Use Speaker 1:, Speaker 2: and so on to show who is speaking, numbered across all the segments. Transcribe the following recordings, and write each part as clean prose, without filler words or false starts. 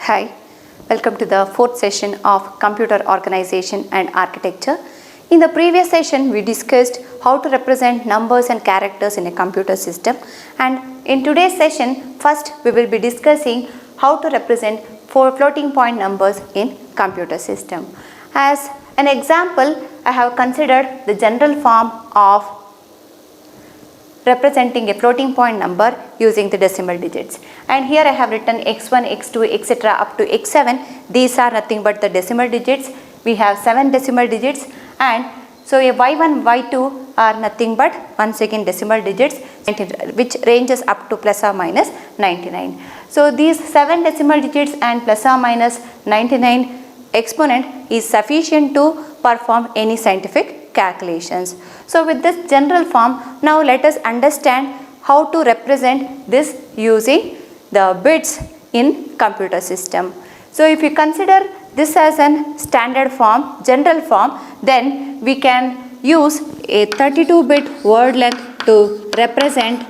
Speaker 1: Hi, welcome to the fourth session of Computer Organization and Architecture. In the previous session, we discussed how to represent numbers and characters in a computer system, and in today's session, first we will be discussing how to represent floating point numbers in computer system. As an example, I have considered the general form of representing a floating point number using the decimal digits, and here I have written x1, x2, etc. up to x7. These are nothing but the decimal digits. We have 7 decimal digits, and so a y1, y2 are nothing but once again decimal digits, which ranges up to plus or minus 99. So these 7 decimal digits and plus or minus 99 exponent is sufficient to perform any scientific calculations. So with this general form, now let us understand how to represent this using the bits in computer system. So if you consider this as an standard form, general form, then we can use a 32-bit word length to represent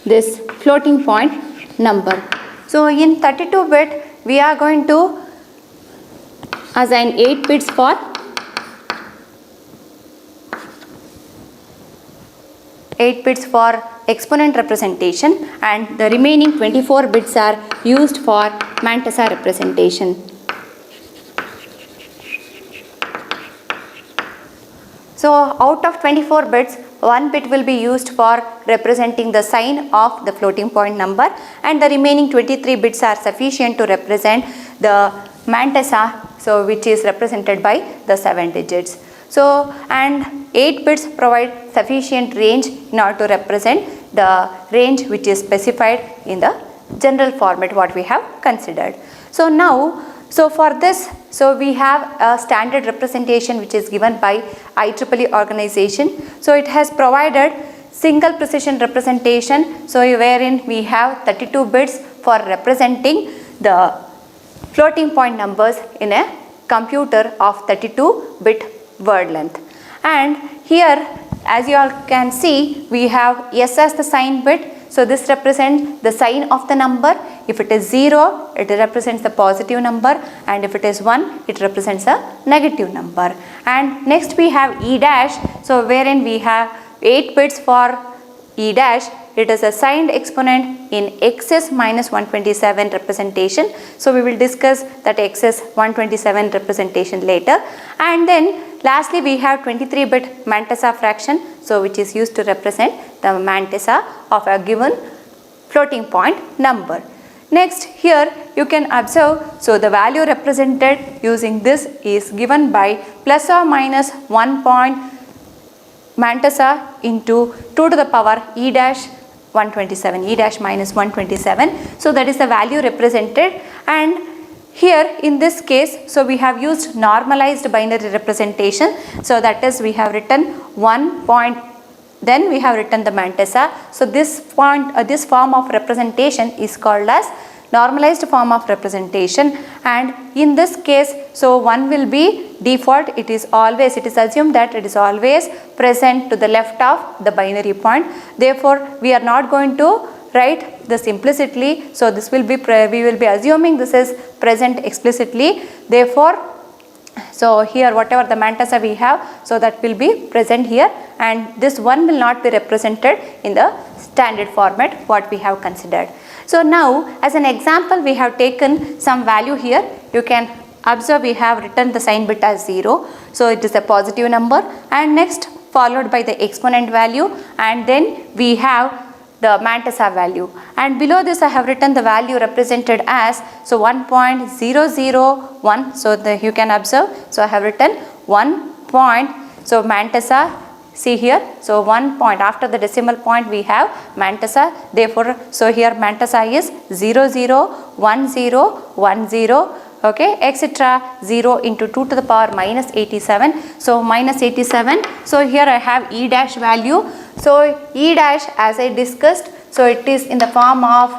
Speaker 1: this floating point number. So in 32-bit, we are going to assign 8 bits for exponent representation, and the remaining 24 bits are used for mantissa representation. So out of 24 bits, 1 bit will be used for representing the sign of the floating point number, and the remaining 23 bits are sufficient to represent the mantissa, so which is represented by the 7 digits. So, and 8 bits provide sufficient range in order to represent the range which is specified in the general format what we have considered. So now, so for this, so we have a standard representation which is given by IEEE organization. So it has provided single precision representation, so wherein we have 32 bits for representing the floating point numbers in a computer of 32-bit word length. And here, as you all can see, we have S as the sign bit. So this represents the sign of the number. If it is 0, it represents the positive number, and if it is 1, it represents a negative number. And next we have E dash, so wherein we have 8 bits for E dash. It is a signed exponent in XS minus 127 representation. So we will discuss that XS 127 representation later. And then lastly we have 23-bit mantissa fraction, so which is used to represent the mantissa of a given floating point number. Next, here you can observe, so the value represented using this is given by plus or minus 1 point mantissa into 2 to the power E dash 127, E dash minus 127. So that is the value represented, and here in this case, so we have used normalized binary representation. So that is, we have written 1 point, then we have written the mantissa. So this form of representation is called as normalized form of representation, and in this case, so 1 will be default. It is assumed that it is always present to the left of the binary point. Therefore we are not going to write this implicitly, so this will be we will be assuming this is present explicitly. Therefore, so here whatever the mantissa we have, so that will be present here, and this 1 will not be represented in the standard format what we have considered. So now as an example, we have taken some value here. You can observe we have written the sign bit as 0, so it is a positive number, and next followed by the exponent value, and then we have the mantissa value, and below this I have written the value represented as, so 1.001. so you can observe, so I have written 1 point, so mantissa, see here, so 1 point after the decimal point we have mantissa. Therefore, so here mantissa is 001010, okay, etc. 0 into 2 to the power minus 87. So minus 87. So here I have E dash value. So E dash, as I discussed, so it is in the form of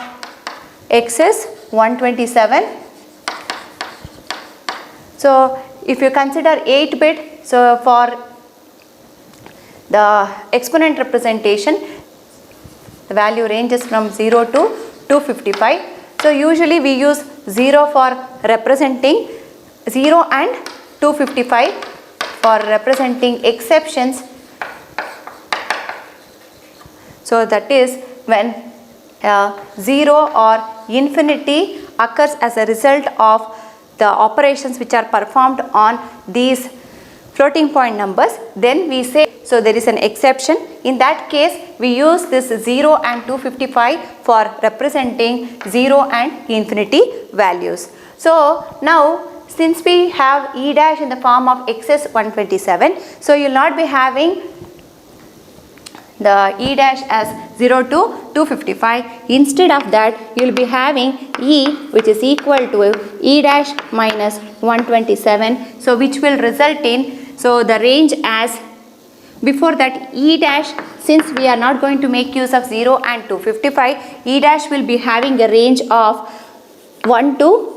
Speaker 1: XS 127. So if you consider 8-bit, so for the exponent representation, the value ranges from 0 to 255. So usually we use 0 for representing 0 and 255 for representing exceptions. So that is when 0 or infinity occurs as a result of the operations which are performed on these floating point numbers, then we say so there is an exception. In that case we use this 0 and 255 for representing 0 and infinity values. So now since we have E dash in the form of excess 127, so you will not be having the E dash as 0 to 255. Instead of that you will be having E which is equal to E dash minus 127. So which will result in, so the range as before that E dash, since we are not going to make use of 0 and 255, E dash will be having a range of 1 to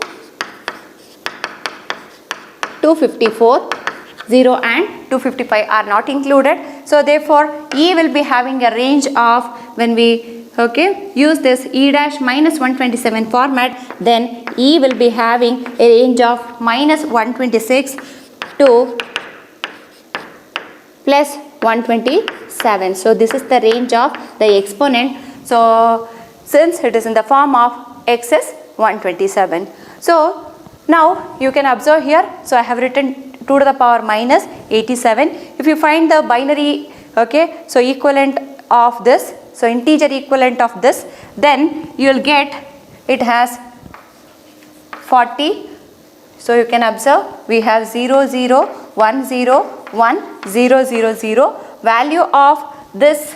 Speaker 1: 254. 0 and 255 are not included. So therefore E will be having a range of, when we use this E dash minus 127 format, then E will be having a range of minus 126 to plus 127. So this is the range of the exponent. So since it is in the form of excess 127. So now you can observe here, so I have written 2 to the power minus 87. If you find the binary so equivalent of this, so integer equivalent of this, then you will get it has 40. So you can observe we have 0 0 1 0 1 0 0 0. Value of this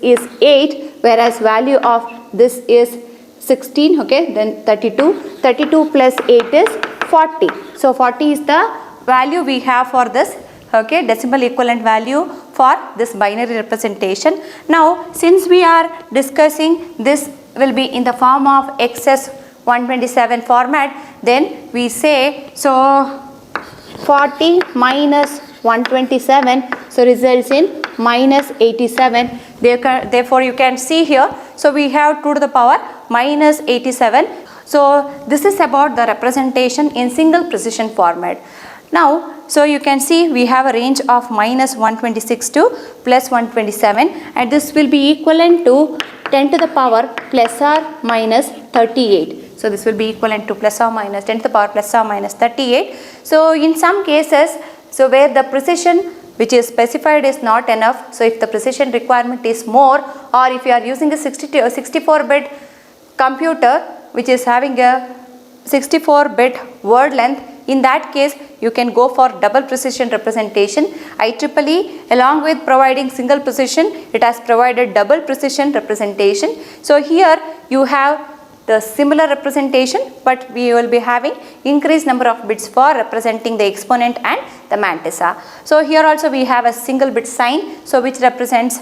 Speaker 1: is 8, whereas value of this is 16. Then 32 plus 8 is 40. So 40 is the value we have for this decimal equivalent value for this binary representation. Now since we are discussing this will be in the form of excess 127 format, then we say so 40 minus 127, so results in minus 87. Therefore you can see here, so we have 2 to the power minus 87. So this is about the representation in single precision format. Now so you can see we have a range of minus 126 to plus 127, and this will be equivalent to 10 to the power plus or minus 38. So this will be equivalent to plus or minus 10 to the power plus or minus 38. So in some cases, so where the precision which is specified is not enough, so if the precision requirement is more, or if you are using a 64-bit computer which is having a 64-bit word length, in that case you can go for double precision representation. IEEE, along with providing single precision, it has provided double precision representation. So here you have the similar representation, but we will be having increased number of bits for representing the exponent and the mantissa. So here also we have a single bit sign, so which represents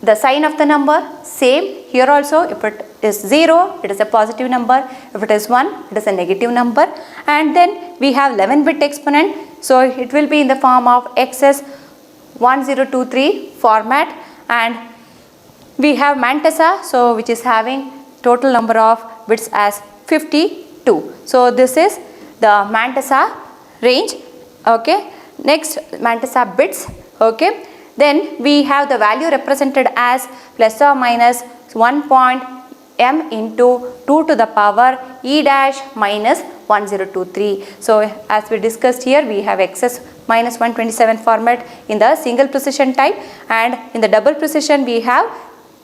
Speaker 1: the sign of the number. Same here also, if it is 0 it is a positive number, if it is 1 it is a negative number. And then we have 11-bit exponent, so it will be in the form of XS 1023 format. And we have mantissa, so which is having total number of bits as 52. So this is the mantissa range. Next, mantissa bits. Then we have the value represented as plus or minus 1.m into 2 to the power E dash minus 1023. So as we discussed here, we have excess minus 127 format in the single precision type, and in the double precision we have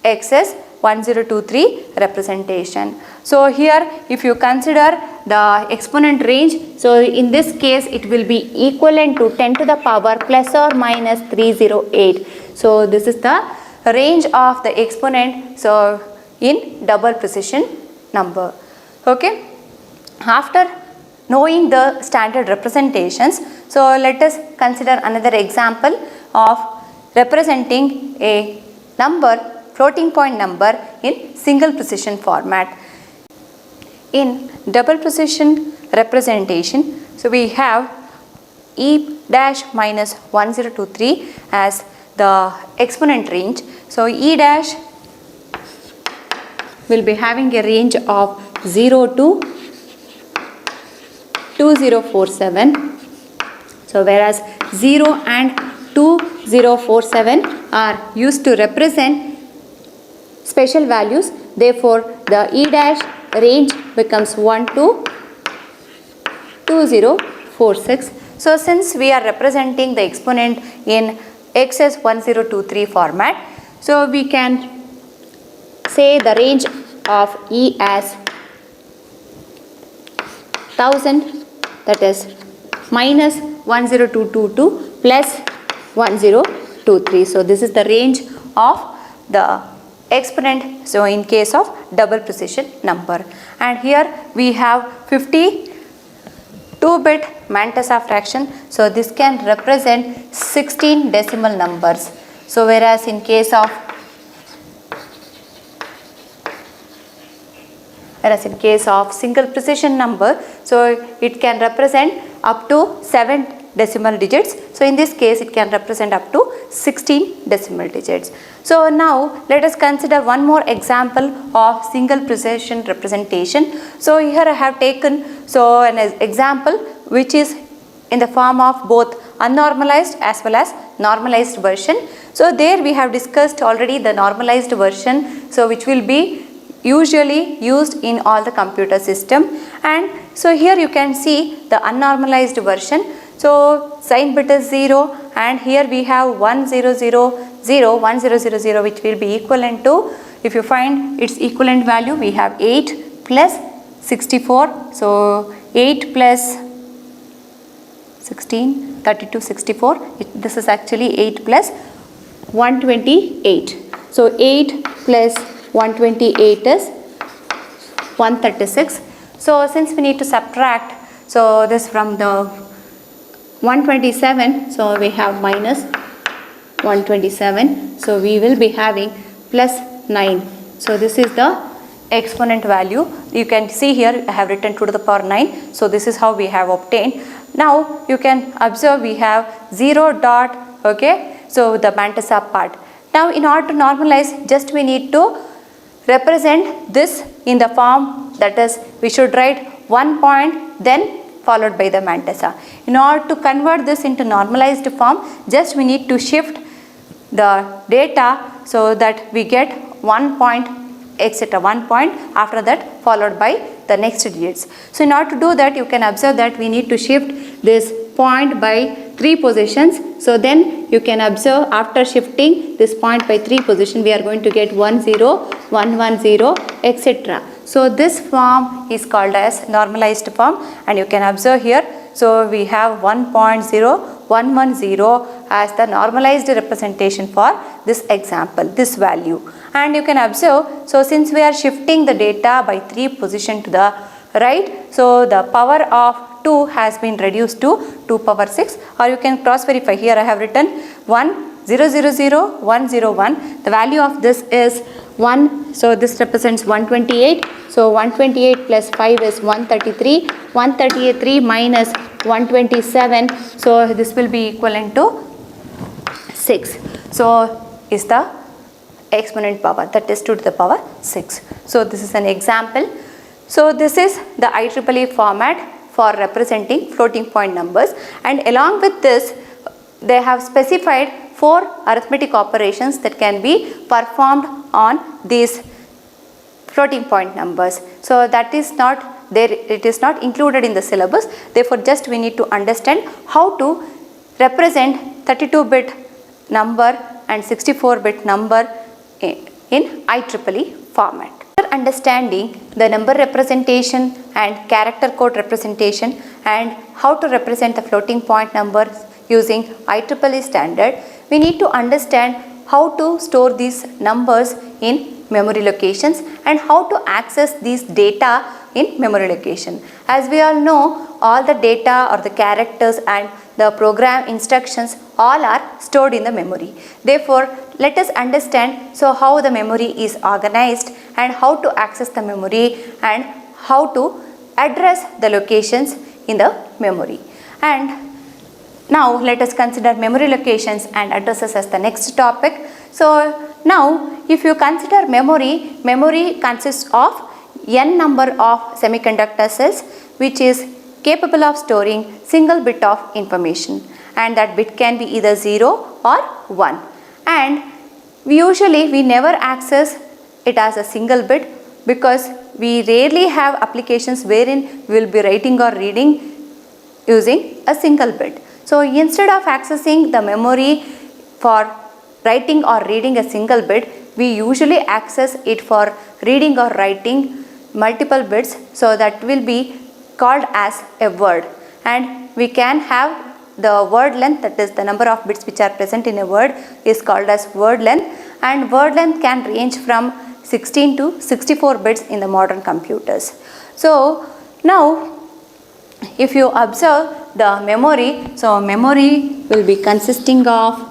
Speaker 1: excess 1023 representation. So here if you consider the exponent range, so in this case it will be equivalent to 10 to the power plus or minus 308. So this is the range of the exponent, so in double precision number. After knowing the standard representations, so let us consider another example of representing a number, floating point number, in single precision format. In double precision representation, so we have E dash minus 1023 as the exponent range. So E dash will be having a range of 0 to 2047. So whereas 0 and 2047 are used to represent special values, therefore the E dash range becomes 1 to 2046. So since we are representing the exponent in XS1023 format, so we can say the range of E as 1000, that is minus 10222 plus 1023. So this is the range of the exponent, so in case of double precision number. And here we have 52-bit Mantes-Haugh fraction, so this can represent 16 decimal numbers. So whereas in case of single precision number, so it can represent up to 7 decimal digits. So in this case it can represent up to 16 decimal digits. So now let us consider one more example of single precision representation. So here I have taken an example which is in the form of both unnormalized as well as normalized version. So there we have discussed already the normalized version, so which will be usually used in all the computer system. And so here you can see the unnormalized version. So sign bit is 0 and here we have 1000 which will be equivalent to, if you find its equivalent value, we have 8 plus 64. So 8 plus 16, 32, 64. This is actually 8 plus 128. So 8 plus 128 is 136. So since we need to subtract so this from the 127, so we have minus 127. So we will be having plus 9. So this is the exponent value. You can see here I have written 2 to the power 9. So this is how we have obtained. Now you can observe we have 0 dot, okay, so the Mantes-Haugh part. Now in order to normalize, just we need to represent this in the form, that is we should write 1 point then followed by the Mantes-Haugh. In order to convert this into normalized form, just we need to shift the data so that we get 1 point etc. 1 point, after that followed by the next digits. So in order to do that, you can observe that we need to shift this point by 3 positions. So then you can observe after shifting this point by 3 position, we are going to get 10, 110 etc. So this form is called as normalized form, and you can observe here. So we have 1.0110 as the normalized representation for this example, this value. And you can observe, so since we are shifting the data by 3 position to the right, so the power of 2 has been reduced to 2 power 6, or you can cross verify. Here I have written 1000101. The value of this is 1, so this represents 128. So 128 plus 5 is 133. 133 minus 127. So this will be equivalent to 6. So is the exponent power, that is 2 to the power 6. So this is an example. So this is the IEEE format for representing floating point numbers, and along with this they have specified 4 arithmetic operations that can be performed on these floating point numbers. So that is not there, it is not included in the syllabus. Therefore just we need to understand how to represent 32-bit number and 64-bit number in IEEE format. After understanding the number representation and character code representation and how to represent the floating point numbers using IEEE standard, we need to understand how to store these numbers in memory locations and how to access these data in memory location. As we all know, all the data or the characters and the program instructions all are stored in the memory. Therefore, let us understand how the memory is organized and how to access the memory and how to address the locations in the memory. And now let us consider memory locations and addresses as the next topic. So now if you consider memory, memory consists of n number of semiconductor cells which is capable of storing single bit of information, and that bit can be either 0 or 1, and we never access it as a single bit because we rarely have applications wherein we will be writing or reading using a single bit. So instead of accessing the memory for writing or reading a single bit, we usually access it for reading or writing multiple bits, so that will be called as a word. And we can have the word length, that is the number of bits which are present in a word is called as word length, and word length can range from 16 to 64 bits in the modern computers. So now if you observe the memory, so memory will be consisting of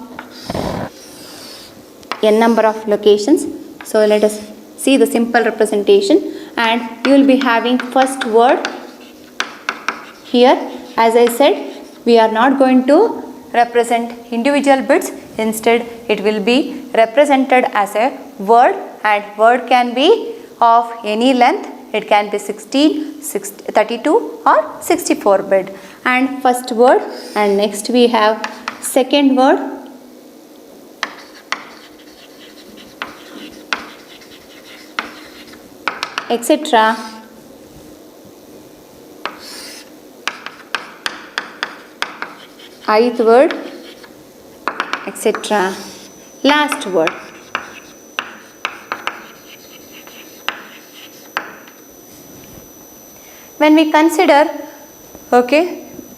Speaker 1: n number of locations. So let us see the simple representation, and you will be having first word here. As I said, we are not going to represent individual bits, instead it will be represented as a word, and word can be of any length. It can be 16, 32 or 64 bit, and first word, and next we have second word, etc. Ith word, etc. Last word. When we consider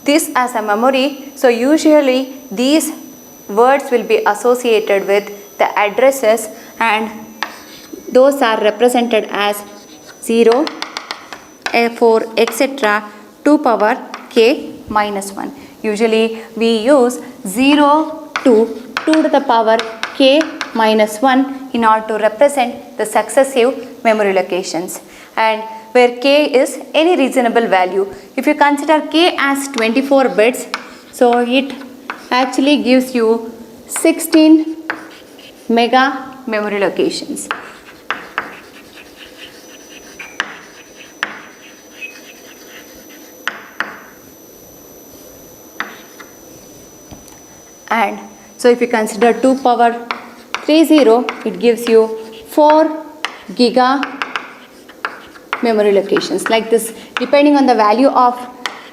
Speaker 1: this as a memory, so usually these words will be associated with the addresses, and those are represented as 0, A4, etc. to power k minus 1. Usually we use 0 to 2 to the power k minus 1 in order to represent the successive memory locations, and where k is any reasonable value. If you consider k as 24 bits, so it actually gives you 16 mega memory locations. And so if you consider 2 power 30, it gives you 4 giga memory locations. Like this, depending on the value of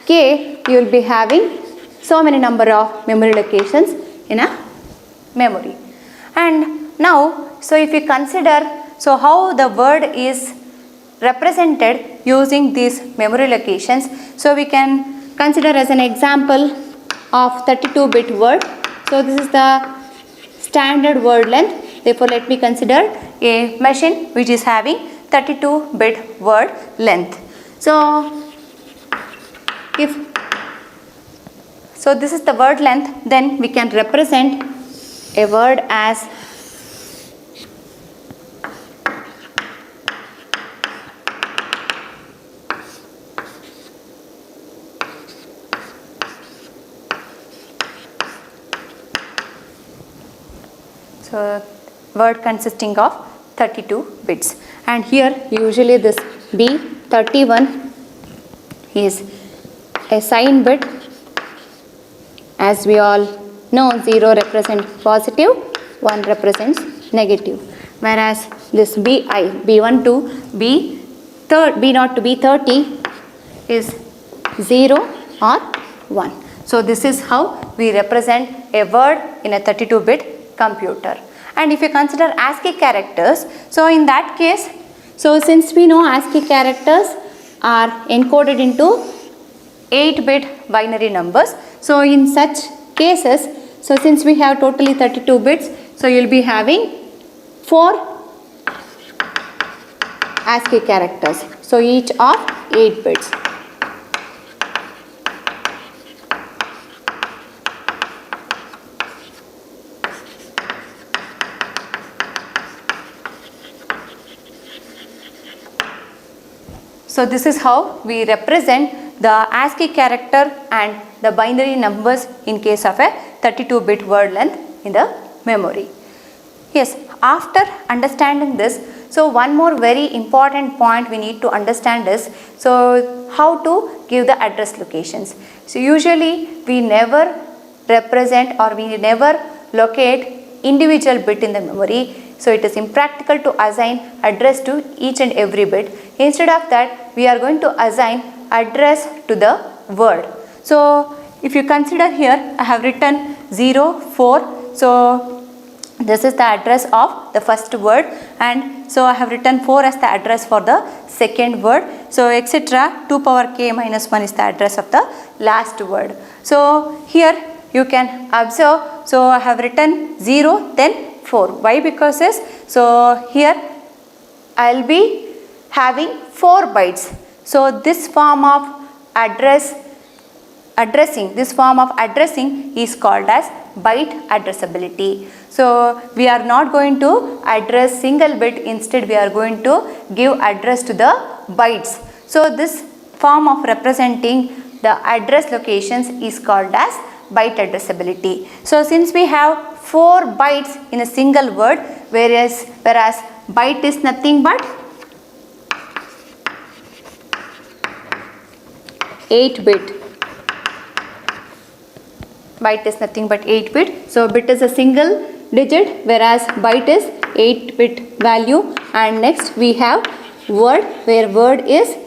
Speaker 1: k, you will be having so many number of memory locations in a memory. And now, so if you consider, so how the word is represented using these memory locations, so we can consider as an example of 32-bit word. So this is the standard word length. Therefore, let me consider a machine which is having 32-bit word length. So this is the word length, then we can represent a word as word consisting of 32 bits, and here usually this B31 is a sign bit. As we all know, 0 represents positive, 1 represents negative, whereas this B1 to B0 to B30 is 0 or 1. So this is how we represent a word in a 32-bit computer. And if you consider ASCII characters, so in that case, so since we know ASCII characters are encoded into 8-bit binary numbers, so in such cases, so since we have totally 32 bits, so you will be having 4 ASCII characters, so each of 8 bits. So this is how we represent the ASCII character and the binary numbers in case of a 32-bit word length in the memory. Yes, after understanding this, so one more very important point we need to understand is, so how to give the address locations. So usually we never represent or we never locate individual bit in the memory. So it is impractical to assign address to each and every bit. Instead of that, we are going to assign address to the word. So if you consider here, I have written 0, 4. So this is the address of the first word, and so I have written 4 as the address for the second word. So etc. 2 power k minus 1 is the address of the last word. So here you can observe, so I have written 0 then 4. Why? Because so here I will be having 4 bytes. So this form of addressing is called as byte addressability. So we are not going to address single bit, instead we are going to give address to the bytes. So this form of representing the address locations is called as byte addressability. So since we have 4 bytes in a single word, whereas byte is nothing but 8 bit. Byte is nothing but 8 bit. So bit is a single digit, whereas byte is 8 bit value. And next we have word, where word is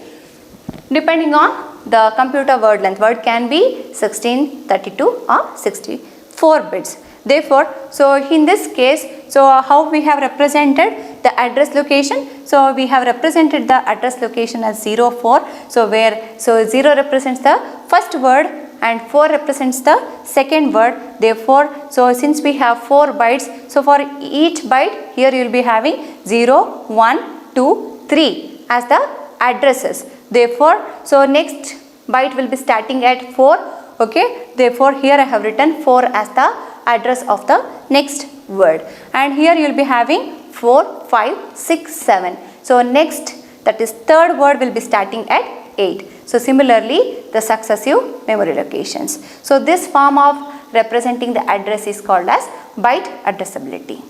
Speaker 1: depending on the computer word length. Word can be 16, 32 or 64 bits. Therefore, so in this case, so how we have represented the address location? So we have represented the address location as 0, 4. So where 0 represents the first word and 4 represents the second word. Therefore, so since we have 4 bytes, so for each byte here you will be having 0, 1, 2, 3 as the addresses. Therefore, so next byte will be starting at 4. Okay. Therefore, here I have written 4 as the address of the next word. And here you will be having 4, 5, 6, 7. So next, that is third word, will be starting at 8. So similarly, the successive memory locations. So this form of representing the address is called as byte addressability.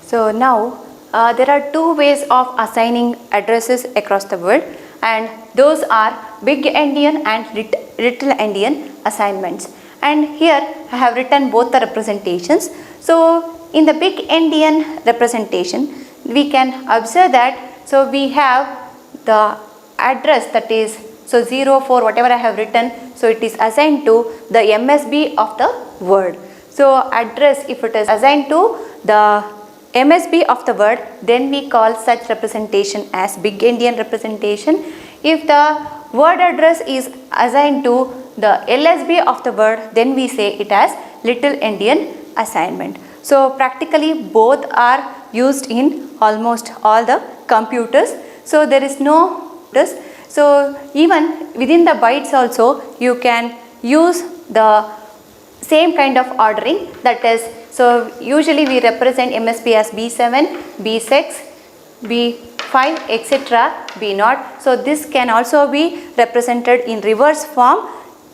Speaker 1: So now there are 2 ways of assigning addresses across the world, and those are big endian and little endian assignments. And here I have written both the representations. So in the big endian representation, we can observe that, so we have the address, that is, so 0, 4, whatever I have written, so it is assigned to the MSB of the word. So address, if it is assigned to the MSB of the word, then we call such representation as big endian representation. If the word address is assigned to the LSB of the word, then we say it as little endian assignment. So practically both are used in almost all the computers. So there is no this. So even within the bytes also you can use the same kind of ordering, that is, so usually we represent MSB as B7, B6, B5, etc., B0. So this can also be represented in reverse form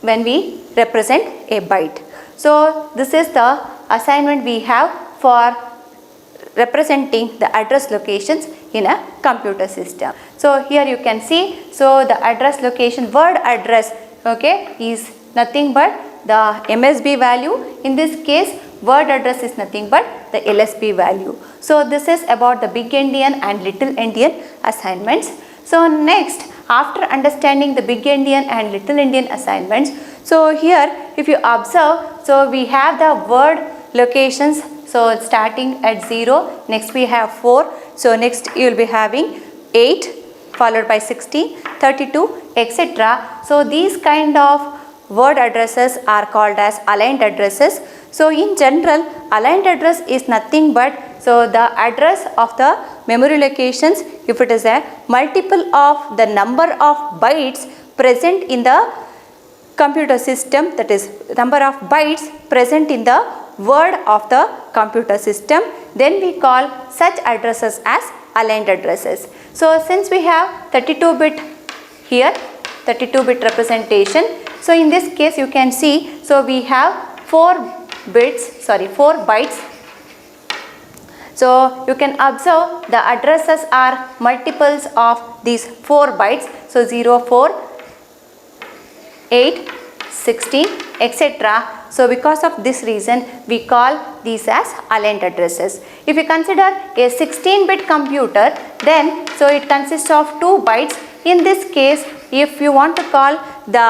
Speaker 1: when we represent a byte. So this is the assignment we have for representing the address locations in a computer system. So here you can see, so the address location, word address, okay, is nothing but the MSB value. In this case, word address is nothing but the LSB value. So this is about the big endian and little endian assignments. So next, after understanding the big endian and little endian assignments, so here if you observe, so we have the word locations. So starting at 0, next we have 4. So next you will be having 8 followed by 16, 32, etc. So these kind of word addresses are called as aligned addresses. So in general, aligned address is nothing but, so the address of the memory locations, if it is a multiple of the number of bytes present in the computer system, that is number of bytes present in the word of the computer system, then we call such addresses as aligned addresses. So since we have 32-bit here, 32-bit representation, so in this case you can see, so we have 4 bytes. So So you can observe the addresses are multiples of these 4 bytes. So 0, 4, 8, 16, etc. So because of this reason we call these as aligned addresses. If you consider a 16-bit computer, then so it consists of 2 bytes. In this case, if you want to call the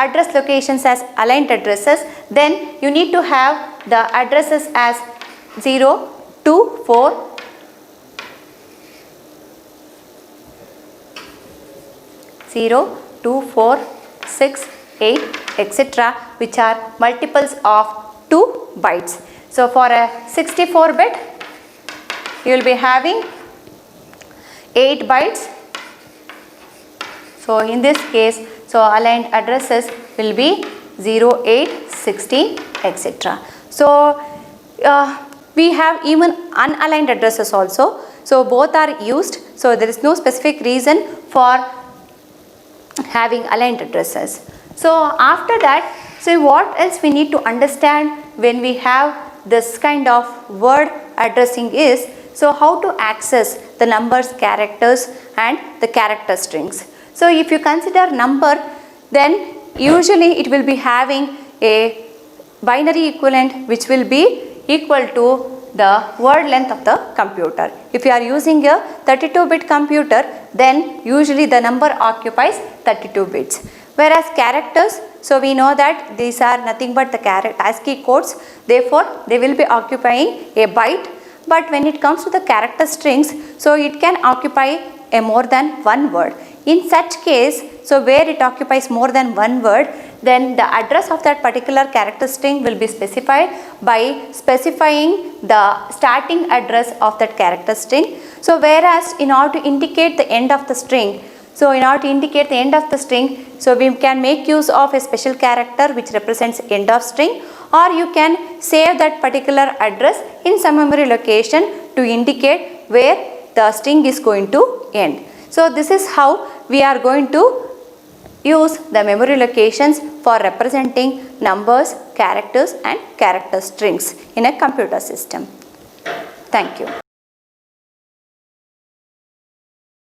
Speaker 1: address locations as aligned addresses, then you need to have the addresses as 0, 2, 4, 0, 2, 4, 6, 8, etc., which are multiples of 2 bytes. So for a 64-bit, you will be having 8 bytes. So in this case, so aligned addresses will be 0, 8, 16, etc. So we have even unaligned addresses also. So both are used. So there is no specific reason for having aligned addresses. So after that, so what else we need to understand when we have this kind of word addressing is, so how to access the numbers, characters and the character strings. So if you consider number, then usually it will be having a binary equivalent which will be equal to the word length of the computer. If you are using a 32-bit computer, then usually the number occupies 32 bits. Whereas characters, so we know that these are nothing but the ASCII codes, therefore they will be occupying a byte. But when it comes to the character strings, so it can occupy a more than one word. In such case, so where it occupies more than one word, then the address of that particular character string will be specified by specifying the starting address of that character string. So whereas in order to indicate the end of the string, so we can make use of a special character which represents end of string, or you can save that particular address in some memory location to indicate where the string is going to end. So this is how we are going to use the memory locations for representing numbers, characters and character strings in a computer system. Thank you.